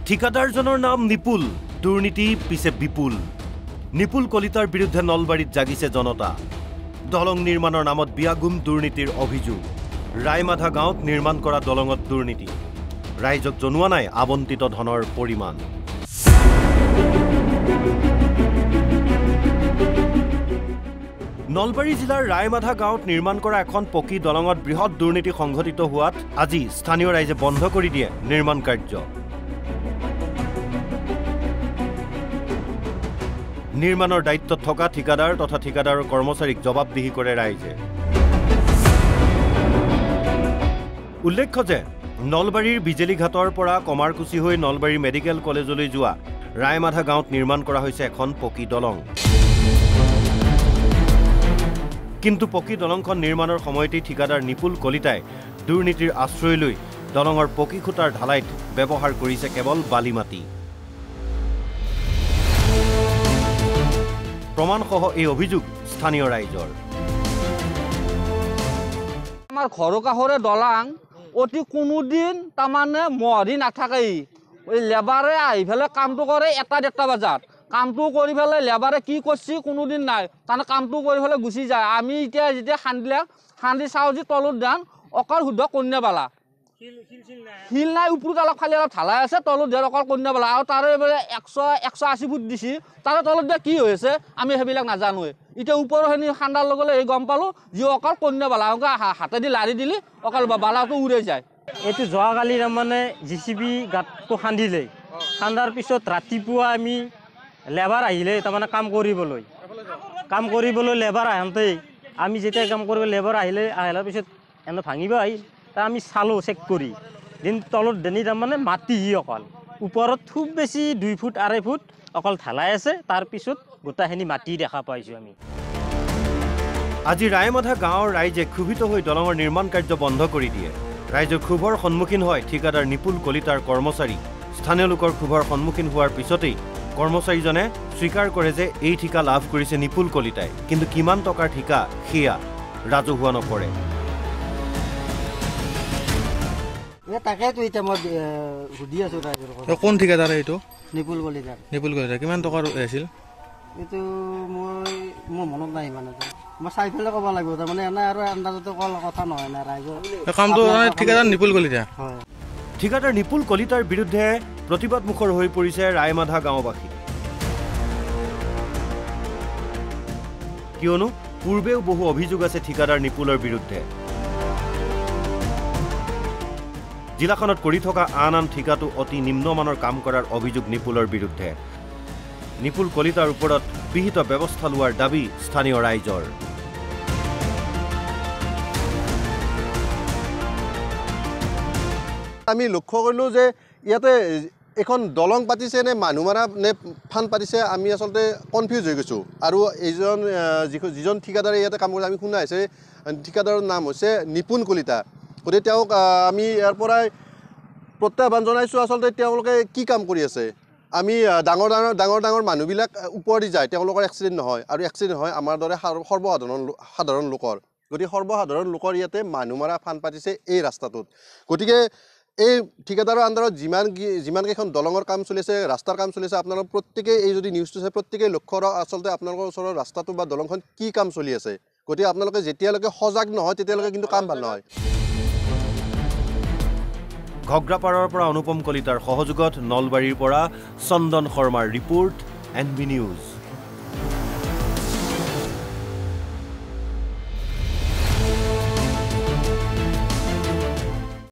ঠিকাদাৰজনৰ নাম নিপুল, দুৰ্নীতি পিছে বিপুল। নিপুল কলিতাৰ বিৰুদ্ধে নলবাৰীত জাগিছে জনতা। দলং নিৰ্মাণৰ নামত বিয়াগুম দুৰ্নীতিৰ অভিযোগ। ৰায়মাধা গাঁৱত নিৰ্মাণ কৰা দলঙত দুৰ্নীতি। ৰাইজক জনোৱা নাই আবণ্টিত ধনৰ পৰিমাণ। নলবাৰী জিলাৰ ৰায়মাধা গাঁৱত নিৰ্মাণ কৰা এখন পকী দলঙত বৃহৎ দুৰ্নীতি সংঘটিত হোৱাত আজি স্থানীয় ৰাইজে বন্ধ কৰি দিয়ে নিৰ্মাণ কাৰ্য। নিৰ্মাণৰ দায়িত্বত থকা ঠিকাদাৰ তথা ঠিকাদাৰৰ কৰ্মচাৰীক জবাবদিহি কৰে ৰাইজে। উল্লেখ্য যে নলবাৰীৰ বিজেলিঘাটৰ পৰা কমাৰকুচি হৈ নলবাৰী মেডিকেল কলেজলৈ যোৱা ৰায়মাধা গাঁৱত নিৰ্মাণ কৰা হৈছে এখন পকী দলং। কিন্তু পকী দলংখন নিৰ্মাণৰ সময়তেই ঠিকাদাৰ নিপুল কলিতাই দুৰ্নীতিৰ আশ্ৰয় লৈ দলঙৰ পকী খুঁটাৰ ঢালাইত ব্যৱহাৰ কৰিছে কেৱল বালি মাটি। প্ৰমাণসহ এই অভিযোগ স্থানীয় ৰাইজৰ। আমাৰ ঘৰৰ কাষৰে দলাং অতি কোনোদিন তাৰমানে মহৰি নাথাকেই। লেবাৰে আহি পেলাই কামটো কৰে 1-1:30 বজাত। কামটো কৰি পেলাই লেবাৰে কি কৰিছে কোনোদিন নাই, তাৰমানে কামটো কৰি পেলাই গুচি যায়। আমি এতিয়া যেতিয়া খান্দি চাওঁ যে তলত ধান অকল শুদ্ধ কন্যাবালা শিল নাই, ওপৰত অলপ খালি অলপ ঢালাই আছে, তলত ধান অকল কন্যাবালা। আৰু তাৰে 180 ফুট দিছে, তাৰে তলত দিয়া কি হৈছে আমি সেইবিলাক নাজানোৱে। এতিয়া ওপৰখিনি খান্দাৰ লগে লগে গম পালোঁ যি অকল কন্যাবালা হাতেদি লাৰি দিলি অকল বালাটো উৰাই যায়। এইটো যোৱাকালি তাৰমানে JCB গাঁতটো খান্দিলে, খান্দাৰ পিছত ৰাতিপুৱা আমি লেবাৰ আহিলে তাৰমানে কাম কৰিবলৈ লেবাৰ আহোঁতেই আমি যেতিয়া কাম কৰিব লেবাৰ আহিলে পিছত এনে ভাঙিব আহিল। তা আমি চালোঁ চেক কৰি তলত দেনি তাৰমানে মাটিহি অকল, ওপৰত খুব বেছি 2 ফুট 2.5 ফুট অকল ঢালাই আছে, তাৰপিছত গোটাখিনি মাটি দেখা পাইছোঁ আমি। আজি ৰায়মাধা গাঁৱৰ ৰাইজে ক্ষোভিত হৈ দলঙৰ নিৰ্মাণ কাৰ্য বন্ধ কৰি দিয়ে। ৰাইজৰ ক্ষোভৰ সন্মুখীন হয় ঠিকাদাৰ নিপুল কলিতাৰ কৰ্মচাৰী। স্থানীয় লোকৰ ক্ষোভৰ সন্মুখীন হোৱাৰ পিছতেই কৰ্মচাৰীজনে স্বীকাৰ কৰে যে এই ঠিকা লাভ কৰিছে নিপুল কলিতাই, কিন্তু কিমান টকাৰ ঠিকা সেয়া ৰাজহুৱা নকৰে। তাকেতো এতিয়া মই সুধি আছোঁ ৰাইজৰ কথা। কোন ঠিকাদাৰ এইটো? নিপুল কলিতাৰ। নিপুল কলিতাৰ কিমান টকাৰ আছিল? এইটো মোৰ মনত নাই ইমান। মই চাই পেলাই ক'ব লাগিব, তাৰমানে এনে আৰু আন্দাজতে কোৱা কথা নহয় না ৰাইজৰ কামটো। ঠিকাদাৰ নিপুল কলিতা। হয়, ঠিকাদাৰ নিপুল কলিতাৰ বিৰুদ্ধে প্ৰতিবাদমুখৰ হৈ পৰিছে ৰায়মাধা গাঁওবাসী। কিয়নো পূৰ্বেও বহু অভিযোগ আছে ঠিকাদাৰ নিপুলৰ বিৰুদ্ধে। জিলাখনত কৰি থকা আন ঠিকাটো অতি নিম্নমানৰ কাম কৰাৰ অভিযোগ নিপুলৰ বিৰুদ্ধে। নিপুল কলিতাৰ ওপৰত বিহিত ব্যৱস্থা লোৱাৰ দাবী স্থানীয় ৰাইজৰ। আমি লক্ষ্য কৰিলোঁ যে ইয়াতে এখন দলং পাতিছে নে মানুহ মাৰা নে ফান পাতিছে, আমি আচলতে কনফিউজ হৈ গৈছোঁ। আৰু যিজন ঠিকাদাৰে ইয়াতে কাম কৰিছে আমি শুনা হৈছে ঠিকাদাৰৰ নাম হৈছে নিপুল কলিতা। গতিকে তেওঁক আমি ইয়াৰ পৰাই প্ৰত্যাহ্বান জনাইছোঁ আচলতে তেওঁলোকে কি কাম কৰি আছে। আমি ডাঙৰ মানুহবিলাক ওপৰেদি যায়, তেওঁলোকৰ এক্সিডেণ্ট নহয়, আৰু এক্সিডেণ্ট হয় আমাৰ দৰে সাধাৰণ লোকৰ। গতিকে সৰ্বসাধাৰণ লোকৰ ইয়াতে মানুহ মাৰা ফান পাতিছে এই ৰাস্তাটোত। গতিকে এই ঠিকাদাৰৰ আণ্ডাৰত যিমানকেইখন দলঙৰ কাম চলিছে, ৰাস্তাৰ কাম চলিছে, আপোনালোক প্ৰত্যেকেই এই যদি নিউজটো চাই প্ৰত্যেকেই লক্ষ্য কৰক আচলতে আপোনালোকৰ ওচৰৰ ৰাস্তাটো বা দলংখন কি কাম চলি আছে। গতিকে আপোনালোকে যেতিয়ালৈকে সজাগ নহয় তেতিয়ালৈকে কিন্তু কাম ভাল নহয়। ঘগ্ৰাপাৰৰ পৰা অনুপম কলিতাৰ সহযোগত নলবাৰীৰ পৰা চন্দন শৰ্মাৰ ৰিপৰ্ট NB নিউজ।